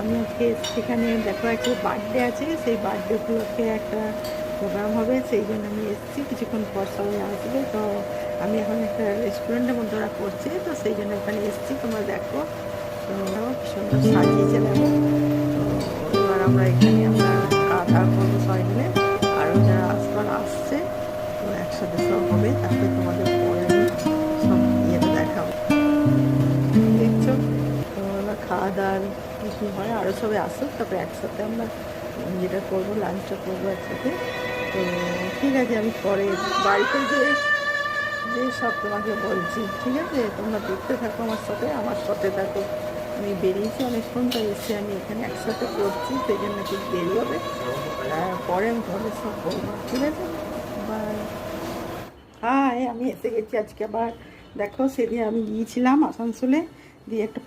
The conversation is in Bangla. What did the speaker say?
আমি আজকে সেখানে দেখো একটা বার্থডে আছে, সেই বার্থডে উপলক্ষে একটা প্রোগ্রাম হবে, সেই জন্য আমি এসেছি। কিছুক্ষণ পর সবাই আসবে, তো আমি এখন একটা রেস্টুরেন্টের মধ্যে ওরা করছে, তো সেই জন্য ওখানে এসেছি। তোমরা দেখো, তো সুন্দর সাজিয়েছে দেখো। তো এবার আমরা এখানে খাওয়া দাওয়া করবো সবাই মিলে। আরও যারা আসবার আসছে, তো একসাথে সব হবে। তারপরে তোমাদের পরে আমি সব ইয়েতে দেখাবো, দেখছো। তো এবার খাওয়া দাওয়ার কিছু হয়, আরও সবাই আসুক, তারপরে একসাথে আমরা যেটা করবো, লাঞ্চটা করবো একসাথে। তো ঠিক আছে, আমি পরে বাড়িতে যে সব তোমাকে বলছি, ঠিক আছে? তোমরা দেখতে থাকো আমার সাথে থাকো। আমি বেরিয়েছি অনেকক্ষণ, তো এসে আমি এখানে একসাথে করছি, সেই জন্য একটু দেরি হবে। পরে আমি তোমাদের সব বলবো, ঠিক আছে? বাই। হাই, আমি এসে গেছি আজকে আবার। দেখো, সেদিন আমি গিয়েছিলাম আসানসোলে, দিয়ে একটা